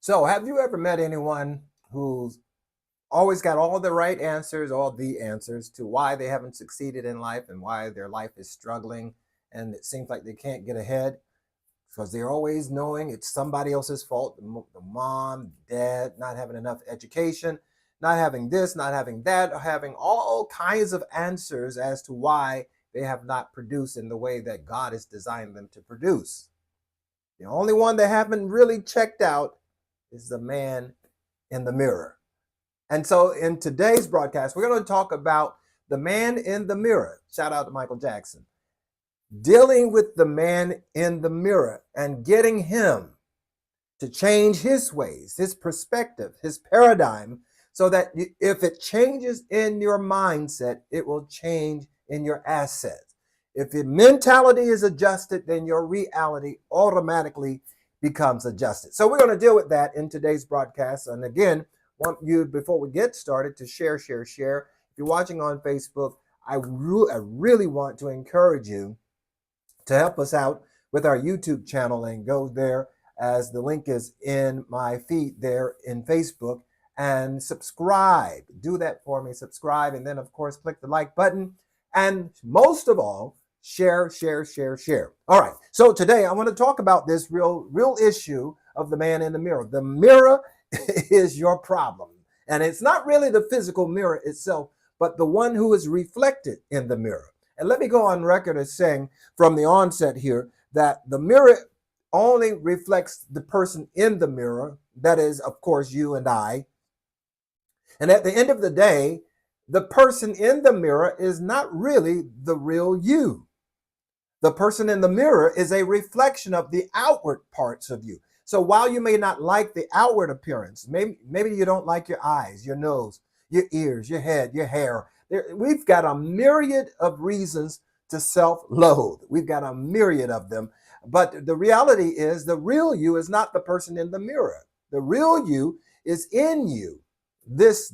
So, have you ever met anyone who's always got all the right answers, all the answers to why they haven't succeeded in life and why their life is struggling and it seems like they can't get ahead? Because they're always knowing it's somebody else's fault. The mom, dad, not having enough education, not having this, not having that, or having all kinds of answers as to why they have not produced in the way that God has designed them to produce. The only one that haven't really checked out is the man in the mirror. And so in today's broadcast, we're going to talk about the man in the mirror. Shout out to Michael Jackson. Dealing with the man in the mirror and getting him to change his ways, his perspective, his paradigm, so that if it changes in your mindset, it will change in your assets. If your mentality is adjusted, then your reality automatically becomes adjusted. So we're going to deal with that in today's broadcast. And again, want you, before we get started, to share. If you're watching on Facebook, I really want to encourage you to help us out with our YouTube channel and go there, as the link is in my feed there in Facebook, and subscribe. Do that for me, subscribe, and then of course click the like button, and most of all, share. All right, so today I want to talk about this real issue of the man in the mirror. The mirror is your problem, and it's not really the physical mirror itself, but the one who is reflected in the mirror. And let me go on record as saying from the onset here that the mirror only reflects the person in the mirror. That is, of course, you and I. And at the end of the day, the person in the mirror is not really the real you. The person in the mirror is a reflection of the outward parts of you. So while you may not like the outward appearance, maybe you don't like your eyes, your nose, your ears, your head, your hair. We've got a myriad of reasons to self-loathe. We've got a myriad of them. But the reality is the real you is not the person in the mirror. The real you is in you. This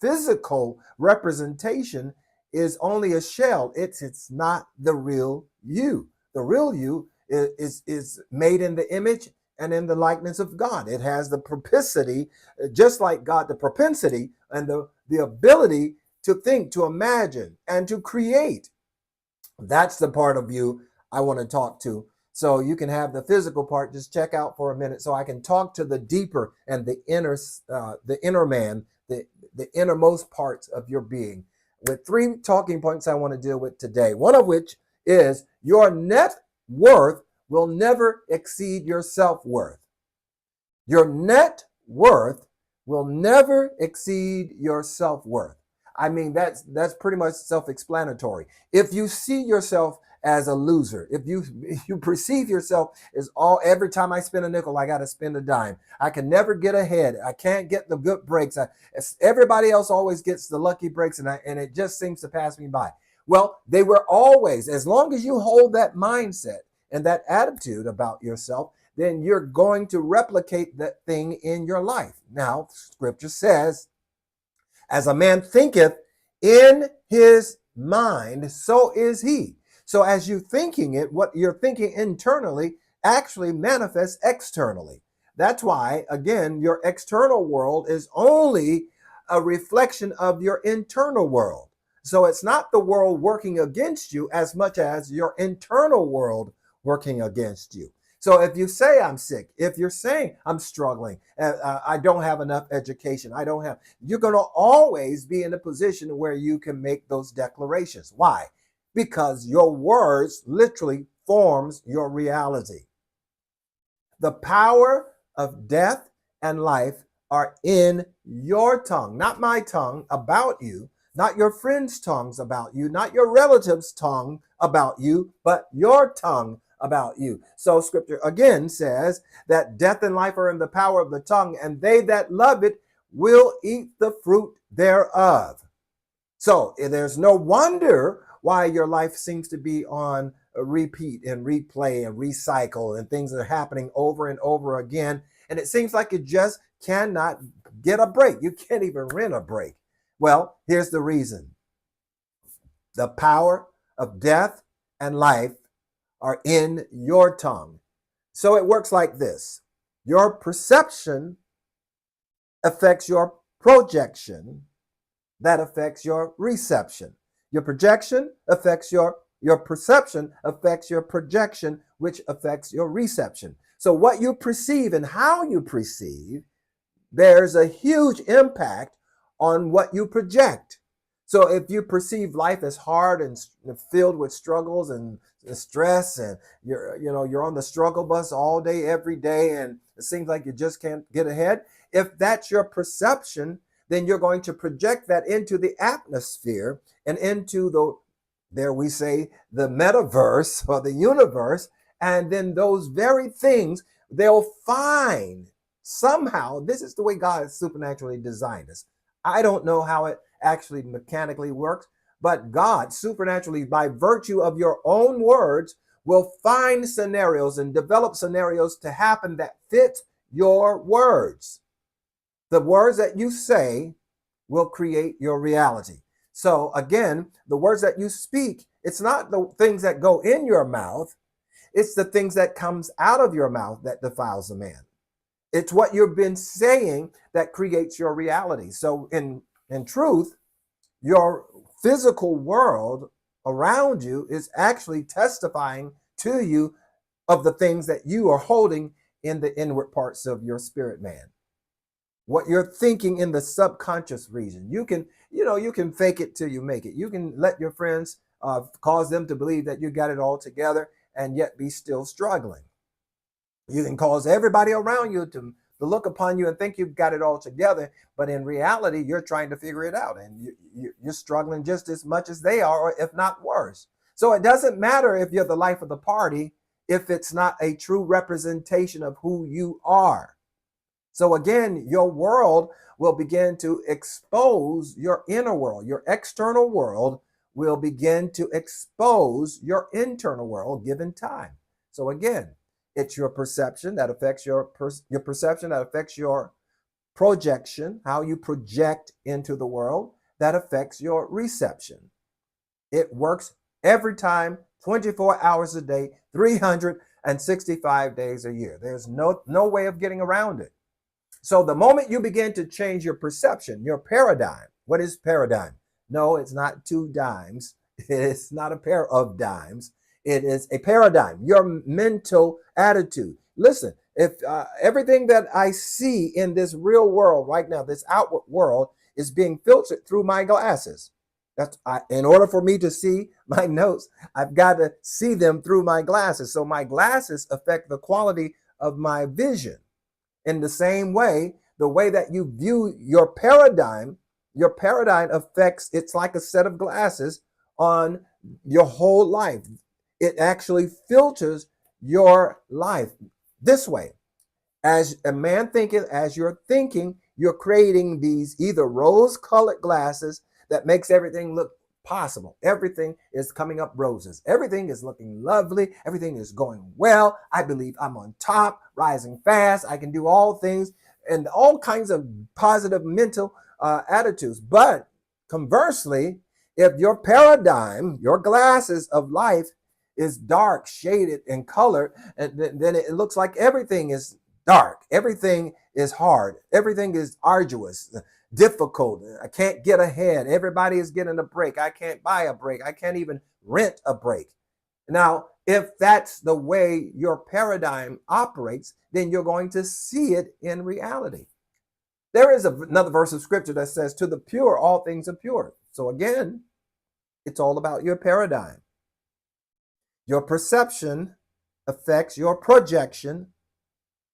physical representation is only a shell. It's not the real you. The real you is made in the image and in the likeness of God. It has the propensity, just like God, the propensity and the ability to think, to imagine, and to create. That's the part of you I want to talk to. So you can have the physical part. Just check out for a minute so I can talk to the deeper and the inner man, the innermost parts of your being, with 3 talking points I want to deal with today. One of which is your net worth will never exceed your self-worth. Your net worth will never exceed your self-worth. I mean, that's pretty much self-explanatory. If you see yourself as a loser, if you perceive yourself as every time I spend a nickel, I got to spend a dime. I can never get ahead. I can't get the good breaks. Everybody else always gets the lucky breaks, and it just seems to pass me by. Well, they were always, as long as you hold that mindset and that attitude about yourself, then you're going to replicate that thing in your life. Now, Scripture says, as a man thinketh in his mind, so is he. So as you're thinking it, what you're thinking internally actually manifests externally. That's why, again, your external world is only a reflection of your internal world. So it's not the world working against you as much as your internal world working against you. So if you say I'm sick, if you're saying I'm struggling, I don't have enough education, you're going to always be in a position where you can make those declarations. Why? Because your words literally forms your reality. The power of death and life are in your tongue, not my tongue about you, not your friends' tongues about you, not your relatives' tongue about you, but your tongue about you. So Scripture again says that death and life are in the power of the tongue, and they that love it will eat the fruit thereof. So there's no wonder why your life seems to be on a repeat and replay and recycle, and things are happening over and over again. And it seems like you just cannot get a break. You can't even rent a break. Well, here's the reason. The power of death and life are in your tongue. So it works like this. Your perception affects your projection, that affects your reception. Your projection affects your perception affects your projection, which affects your reception. So what you perceive and how you perceive bears a huge impact on what you project. So if you perceive life as hard and filled with struggles and stress, and you're on the struggle bus all day, every day, and it seems like you just can't get ahead, if that's your perception, then you're going to project that into the atmosphere and into there we say, the metaverse or the universe. And then those very things, they'll find somehow. This is the way God supernaturally designed us. I don't know how it actually mechanically works, but God supernaturally, by virtue of your own words, will find scenarios and develop scenarios to happen that fit your words. The words that you say will create your reality. So again, the words that you speak, it's not the things that go in your mouth, it's the things that comes out of your mouth that defiles a man. It's what you've been saying that creates your reality. So in truth, your physical world around you is actually testifying to you of the things that you are holding in the inward parts of your spirit man. What you're thinking in the subconscious region. You can fake it till you make it. You can let your friends cause them to believe that you got it all together and yet be still struggling. You can cause everybody around you to look upon you and think you've got it all together, but in reality, you're trying to figure it out, and you're struggling just as much as they are, or if not worse. So it doesn't matter if you're the life of the party if it's not a true representation of who you are. So again, your world will begin to expose your inner world. Your external world will begin to expose your internal world given time. So again, it's your perception that affects your perception that affects your projection, how you project into the world, that affects your reception. It works every time, 24 hours a day, 365 days a year. There's no way of getting around it. So the moment you begin to change your perception, your paradigm, what is paradigm? No, it's not two dimes. It's not a pair of dimes. It is a paradigm, your mental attitude. Listen, if everything that I see in this real world right now, this outward world, is being filtered through my glasses. In order for me to see my notes, I've got to see them through my glasses. So my glasses affect the quality of my vision. In the same way, the way that you view your paradigm affects, it's like a set of glasses on your whole life. It actually filters your life this way. As a man thinking, as you're thinking, you're creating these either rose-colored glasses that makes everything look possible. Everything is coming up roses. Everything is looking lovely. Everything is going well. I believe I'm on top, rising fast. I can do all things, and all kinds of positive mental attitudes. But conversely, if your paradigm, your glasses of life is dark, shaded, and colored, and then it looks like everything is dark. Everything is hard. Everything is arduous, difficult. I can't get ahead. Everybody is getting a break. I can't buy a break. I can't even rent a break. Now, if that's the way your paradigm operates, then you're going to see it in reality. There is another verse of scripture that says, to the pure, all things are pure. So again, it's all about your paradigm. Your perception affects your projection,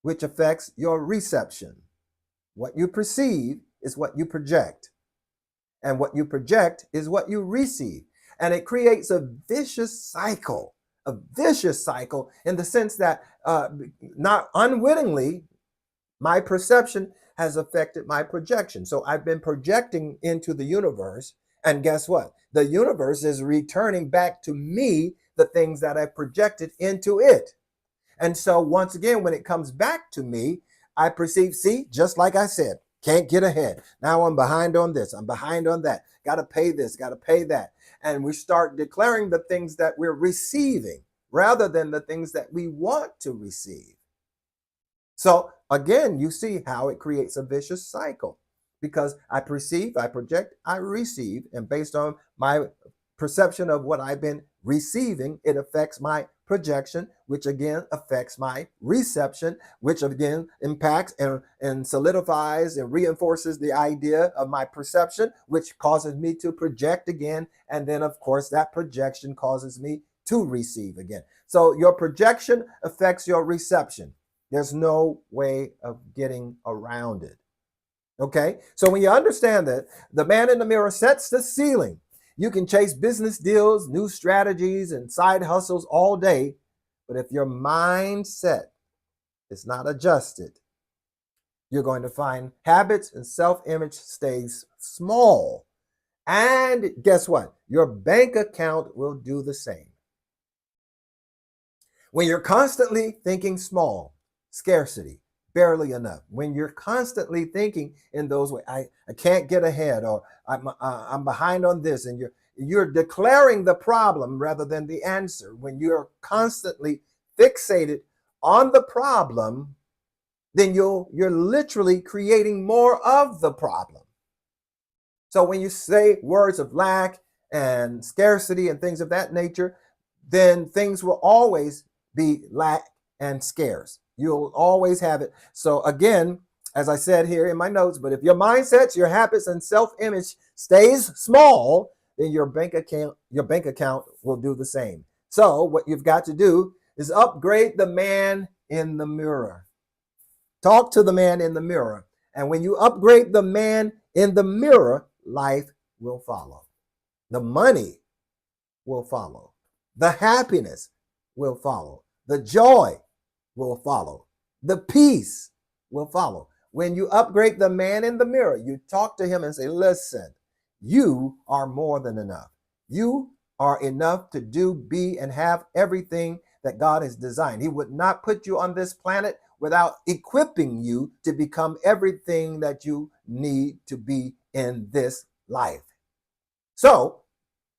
which affects your reception. What you perceive is what you project. And what you project is what you receive. And it creates a vicious cycle in the sense that not unwittingly, my perception has affected my projection. So I've been projecting into the universe, and guess what? The universe is returning back to me the things that I projected into it. And so once again, when it comes back to me, I perceive, see, just like I said, can't get ahead. Now I'm behind on this. I'm behind on that. Got to pay this, got to pay that. And we start declaring the things that we're receiving rather than the things that we want to receive. So again, you see how it creates a vicious cycle, because I perceive, I project, I receive, and based on my perception of what I've been receiving, it affects my projection, which again affects my reception, which again impacts and solidifies and reinforces the idea of my perception, which causes me to project again. And then, of course, that projection causes me to receive again. So your projection affects your reception. There's no way of getting around it. Okay? So when you understand that the man in the mirror sets the ceiling, you can chase business deals, new strategies, and side hustles all day. But if your mindset is not adjusted, you're going to find habits and self-image stays small. And guess what? Your bank account will do the same. When you're constantly thinking small, scarcity, barely enough. When you're constantly thinking in those ways, I can't get ahead, or I'm behind on this, and you're declaring the problem rather than the answer. When you're constantly fixated on the problem, then you're literally creating more of the problem. So when you say words of lack and scarcity and things of that nature, then things will always be lack and scarce. You'll always have it. So again, as I said here in my notes, but if your mindsets, your habits, and self-image stays small, then your bank account will do the same. So what you've got to do is upgrade the man in the mirror. Talk to the man in the mirror. And when you upgrade the man in the mirror, life will follow. The money will follow. The happiness will follow. The joy will follow. The peace will follow. When you upgrade the man in the mirror, you talk to him and say, listen, you are more than enough. You are enough to do, be, and have everything that God has designed. He would not put you on this planet without equipping you to become everything that you need to be in this life. So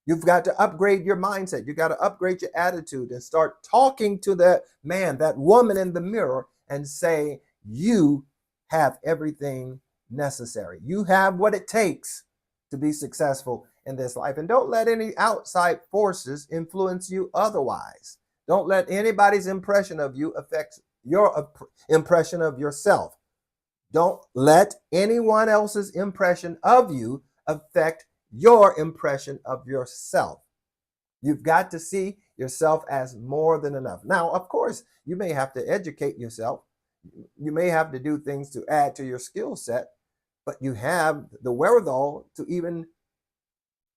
you've got to upgrade your mindset. You got to upgrade your attitude and start talking to that man, that woman in the mirror, and say, you have everything necessary. You have what it takes to be successful in this life. And don't let any outside forces influence you otherwise. Don't let anybody's impression of you affect your impression of yourself. Don't let anyone else's impression of you affect your impression of yourself. You've got to see yourself as more than enough. Now, of course, you may have to educate yourself. You may have to do things to add to your skill set, but you have the wherewithal to even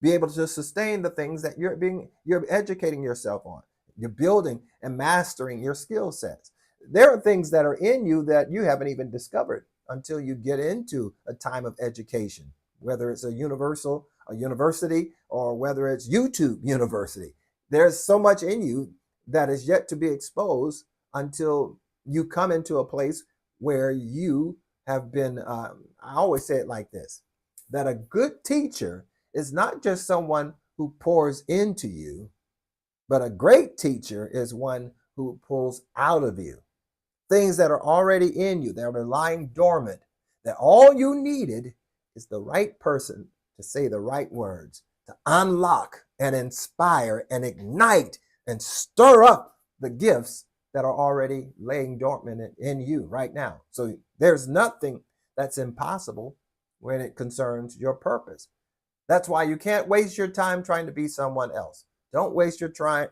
be able to sustain the things that you're educating yourself on. You're building and mastering your skill sets. There are things that are in you that you haven't even discovered until you get into a time of education, whether it's a university, or whether it's YouTube University. There's so much in you that is yet to be exposed until you come into a place where you have been, I always say it like this, that a good teacher is not just someone who pours into you, but a great teacher is one who pulls out of you things that are already in you, that are lying dormant, that all you needed is the right person to say the right words, to unlock and inspire and ignite and stir up the gifts that are already laying dormant in you right now. So there's nothing that's impossible when it concerns your purpose. That's why you can't waste your time trying to be someone else. Don't waste your time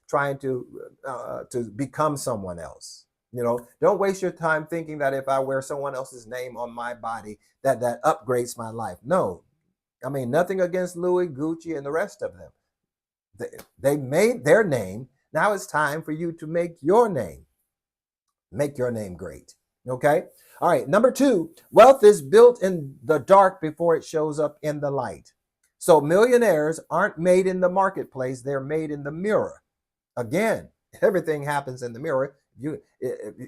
trying to become someone else. Don't waste your time thinking that if I wear someone else's name on my body, that upgrades my life. No, I mean, nothing against Louis, Gucci, and the rest of them. They made their name. Now it's time for you to make your name. Make your name great. Okay? All right. Number 2, wealth is built in the dark before it shows up in the light. So millionaires aren't made in the marketplace. They're made in the mirror. Again, everything happens in the mirror.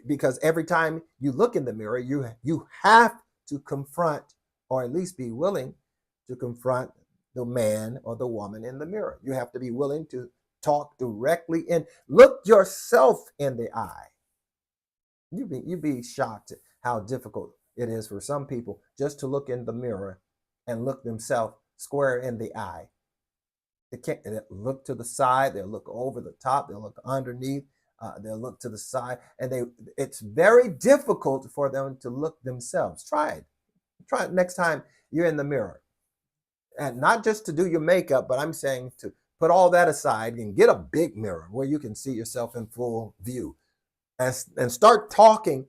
Because every time you look in the mirror, you have to confront, or at least be willing to confront, the man or the woman in the mirror. You have to be willing to talk directly and look yourself in the eye. You'd be shocked at how difficult it is for some people just to look in the mirror and look themselves square in the eye. They can't look to the side. They'll look over the top. They'll look underneath. They'll look to the side, and it's very difficult for them to look themselves. Try it. Try it next time you're in the mirror, and not just to do your makeup, but I'm saying to put all that aside and get a big mirror where you can see yourself in full view, and start talking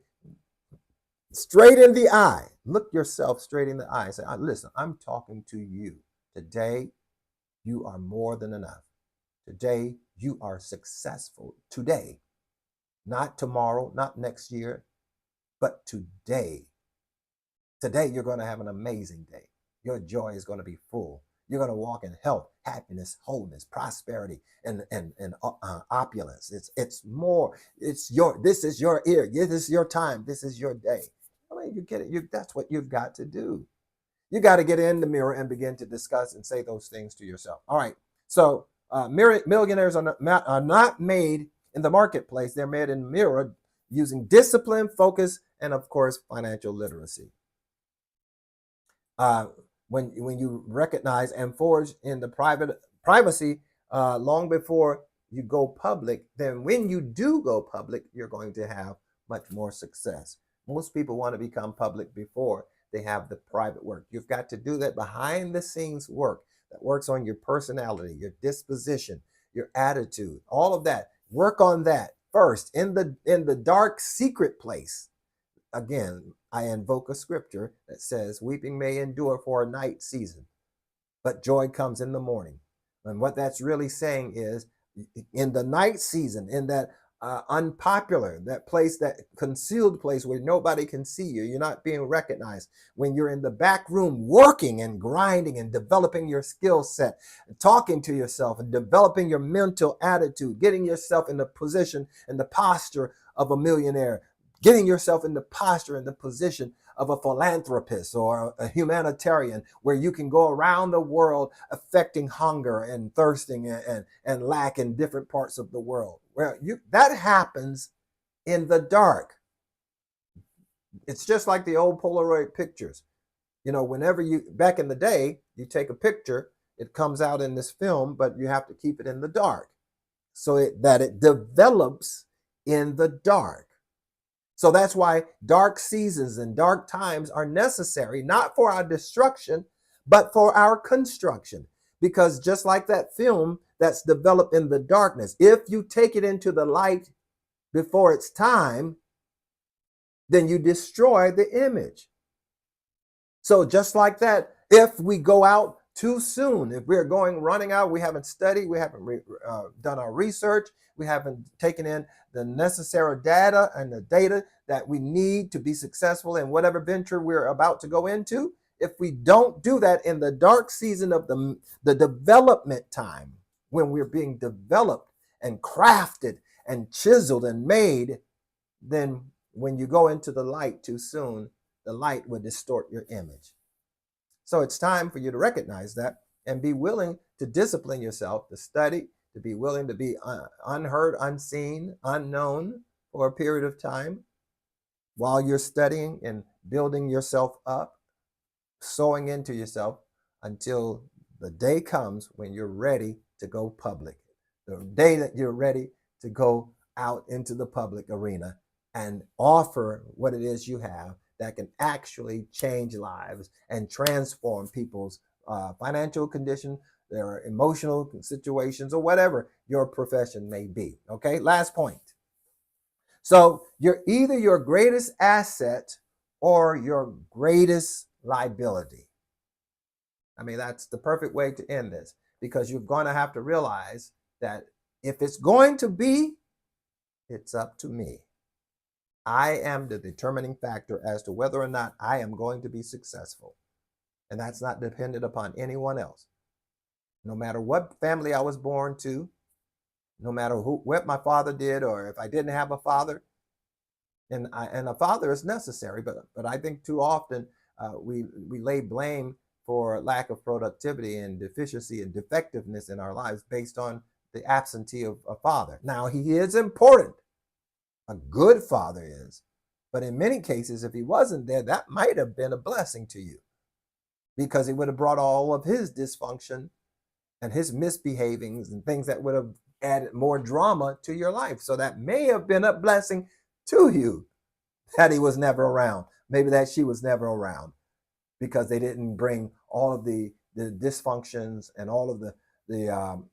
straight in the eye. Look yourself straight in the eye. Say, listen, I'm talking to you today. You are more than enough. Today, you are successful. Today, not tomorrow, not next year, but today. Today, you're going to have an amazing day. Your joy is going to be full. You're going to walk in health, happiness, wholeness, prosperity, and opulence. It's more. This is your ear. This is your time. This is your day. I mean, you get it. That's what you've got to do. You got to get in the mirror and begin to discuss and say those things to yourself. All right. So millionaires are not made in the marketplace. They're made in the mirror using discipline, focus, and of course, financial literacy. When you recognize and forge in the privacy long before you go public, then when you do go public, you're going to have much more success. Most people want to become public before they have the private work. You've got to do that behind the scenes work that works on your personality, your disposition, your attitude, all of that. Work on that first in the dark secret place. Again, I invoke a scripture that says, weeping may endure for a night season, but joy comes in the morning. And what that's really saying is, in the night season, in that unpopular, that place, that concealed place where nobody can see you, you're not being recognized, when you're in the back room working and grinding and developing your skill set, talking to yourself and developing your mental attitude, getting yourself in the position and the posture of a millionaire, getting yourself in the posture and the position of a philanthropist or a humanitarian, where you can go around the world affecting hunger and thirsting and lack in different parts of the world. Well, that happens in the dark. It's just like the old Polaroid pictures. Whenever back in the day, you take a picture, it comes out in this film, but you have to keep it in the dark so that it develops in the dark. So that's why dark seasons and dark times are necessary, not for our destruction, but for our construction. Because just like that film that's developed in the darkness, if you take it into the light before it's time, then you destroy the image. So just like that, if we go out too soon, if we're running out, we haven't studied, we haven't done our research, we haven't taken in the necessary data and the data that we need to be successful in whatever venture we're about to go into. If we don't do that in the dark season of the development time, when we're being developed and crafted and chiseled and made, then when you go into the light too soon, the light will distort your image. So it's time for you to recognize that and be willing to discipline yourself, to study, to be willing to be unheard, unseen, unknown for a period of time while you're studying and building yourself up, sowing into yourself until the day comes when you're ready to go public, the day that you're ready to go out into the public arena and offer what it is you have that can actually change lives and transform people's financial condition, their emotional situations, or whatever your profession may be. Okay, last point. So you're either your greatest asset or your greatest liability. I mean, that's the perfect way to end this, because you're going to have to realize that if it's going to be, it's up to me. I am the determining factor as to whether or not I am going to be successful. And that's not dependent upon anyone else. No matter what family I was born to, no matter what my father did, or if I didn't have a father, and a father is necessary, but I think too often we lay blame for lack of productivity and deficiency and defectiveness in our lives based on the absentee of a father. Now, he is important. A good father is, But in many cases, if he wasn't there, that might have been a blessing to you, because it would have brought all of his dysfunction and his misbehavings and things that would have added more drama to your life. So that may have been a blessing to you that he was never around. Maybe that she was never around, because they didn't bring all of the dysfunctions and all of the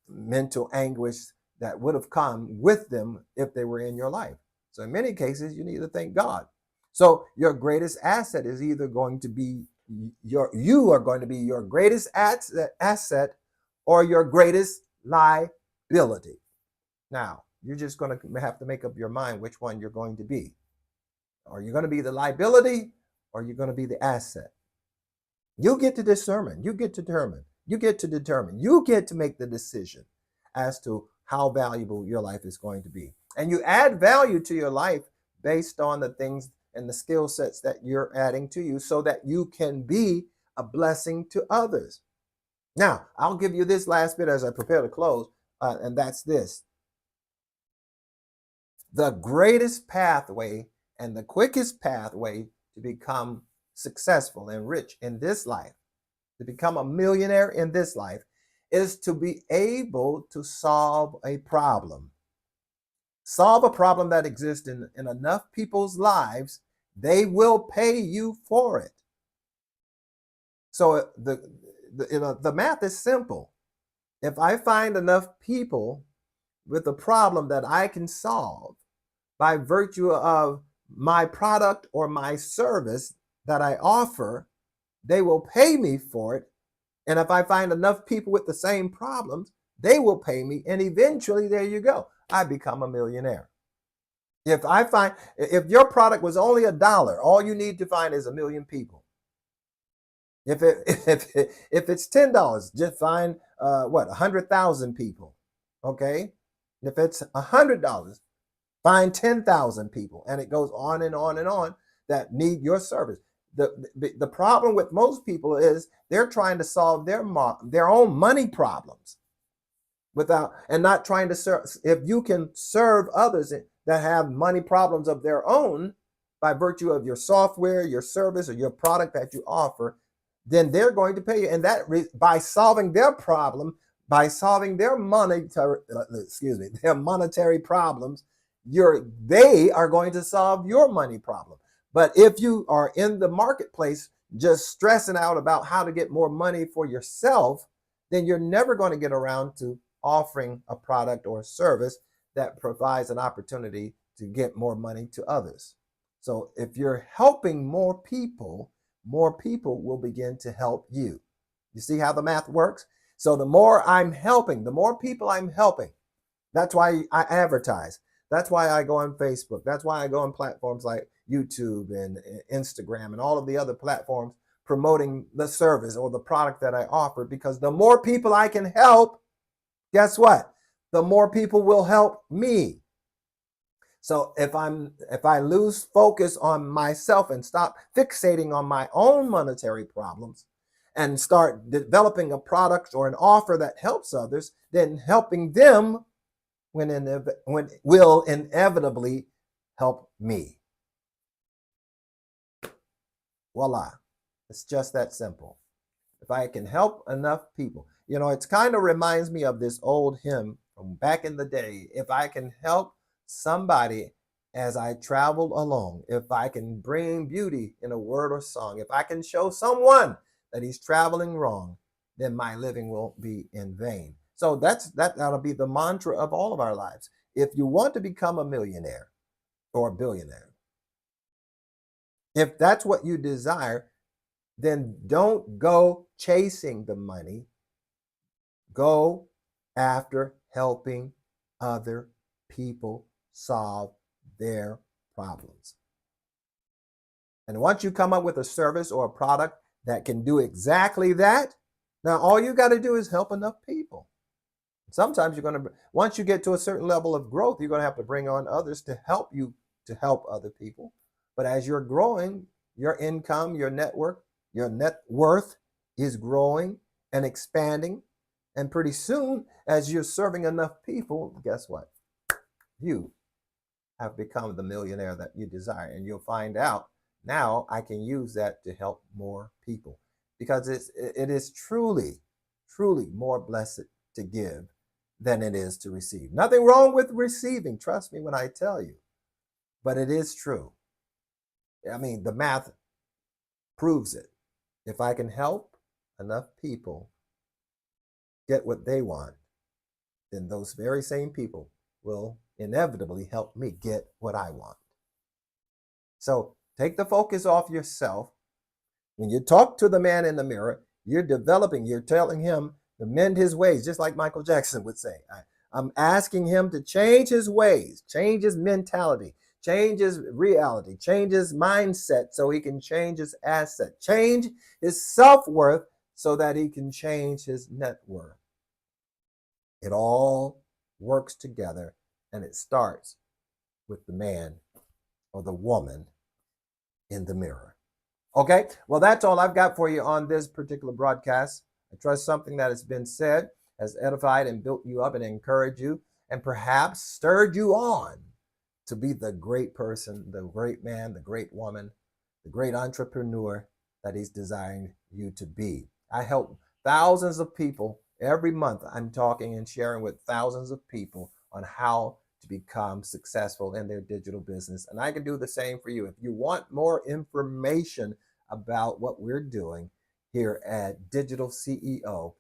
mental anguish that would have come with them if they were in your life. So in many cases, you need to thank God. So your greatest asset is either going to be you are going to be your greatest asset or your greatest liability. Now, you're just going to have to make up your mind which one you're going to be. Are you going to be the liability, or are you going to be the asset? You get to determine. You get to determine. You get to determine. You get to make the decision as to how valuable your life is going to be. And you add value to your life based on the things and the skill sets that you're adding to you, so that you can be a blessing to others. Now, I'll give you this last bit as I prepare to close, and that's this. The greatest pathway and the quickest pathway to become successful and rich in this life, to become a millionaire in this life, is to be able to solve a problem. Solve a problem that exists in enough people's lives, they will pay you for it. So the math is simple. If I find enough people with a problem that I can solve by virtue of my product or my service that I offer, they will pay me for it. And if I find enough people with the same problems, they will pay me. And eventually, there you go, I become a millionaire. If your product was only $1, all you need to find is 1 million people. If it's $10, just find 100,000 people. Okay. If it's $100, find 10,000 people, and it goes on and on and on that need your service. The problem with most people is they're trying to solve their own money problems without, and not trying to serve. If you can serve others that have money problems of their own by virtue of your software, your service, or your product that you offer, then they're going to pay you. And that by solving their problem, by solving their monetary problems, they are going to solve your money problem. But if you are in the marketplace just stressing out about how to get more money for yourself, then you're never going to get around to offering a product or service that provides an opportunity to get more money to others. So if you're helping more people will begin to help you. You see how the math works? So the more I'm helping, the more people I'm helping. That's why I advertise. That's why I go on Facebook. That's why I go on platforms like YouTube and Instagram and all of the other platforms promoting the service or the product that I offer, because the more people I can help, guess what? The more people will help me. So if I lose focus on myself and stop fixating on my own monetary problems and start developing a product or an offer that helps others, then helping them will inevitably help me. Voila. It's just that simple. If I can help enough people, it kind of reminds me of this old hymn from back in the day. If I can help somebody as I travel along, if I can bring beauty in a word or song, if I can show someone that he's traveling wrong, then my living won't be in vain. So that'll be the mantra of all of our lives. If you want to become a millionaire or a billionaire, if that's what you desire, then don't go chasing the money. Go after helping other people solve their problems. And once you come up with a service or a product that can do exactly that, now all you got to do is help enough people. Sometimes once you get to a certain level of growth, you're going to have to bring on others to help you to help other people. But as you're growing, your income, your network, your net worth is growing and expanding. And pretty soon, as you're serving enough people, guess what? You have become the millionaire that you desire. And you'll find out now I can use that to help more people, because it is truly, truly more blessed to give than it is to receive. Nothing wrong with receiving. Trust me when I tell you, but it is true. I mean, the math proves it. If I can help enough people get what they want, then those very same people will inevitably help me get what I want. So take the focus off yourself. When you talk to the man in the mirror, you're developing, you're telling him to mend his ways, just like Michael Jackson would say. I'm asking him to change his ways, change his mentality, change his reality, change his mindset so he can change his asset, change his self-worth so that he can change his net worth. It all works together, and it starts with the man or the woman in the mirror. Okay, well, that's all I've got for you on this particular broadcast. I trust something that has been said has edified and built you up and encouraged you and perhaps stirred you on to be the great person, the great man, the great woman, the great entrepreneur that he's designed you to be. I help thousands of people every month. I'm talking and sharing with thousands of people on how to become successful in their digital business. And I can do the same for you. If you want more information about what we're doing here at Digital CEO,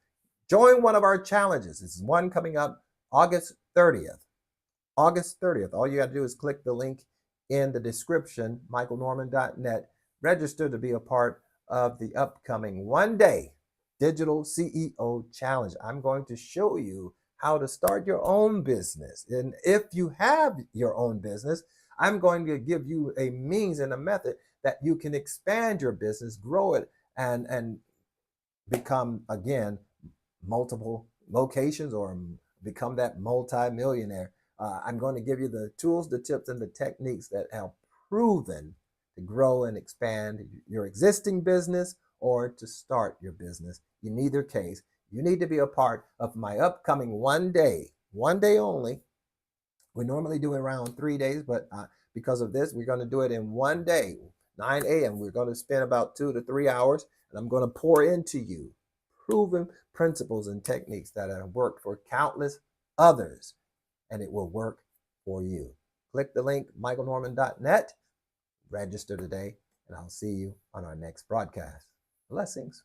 join one of our challenges. This is one coming up August 30th. August 30th. All you got to do is click the link in the description, michaelnorman.net. Register to be a part of the upcoming one-day Digital CEO Challenge. I'm going to show you how to start your own business. And if you have your own business, I'm going to give you a means and a method that you can expand your business, grow it, and become, again, multiple locations or become that multi-millionaire. I'm going to give you the tools, the tips, and the techniques that have proven to grow and expand your existing business or to start your business. In either case, you need to be a part of my upcoming one day only. We normally do it around 3 days, but because of this, we're going to do it in one day, 9 a.m. We're going to spend about 2 to 3 hours, and I'm going to pour into you proven principles and techniques that have worked for countless others, and it will work for you. Click the link, michaelnorman.net, register today, and I'll see you on our next broadcast. Blessings.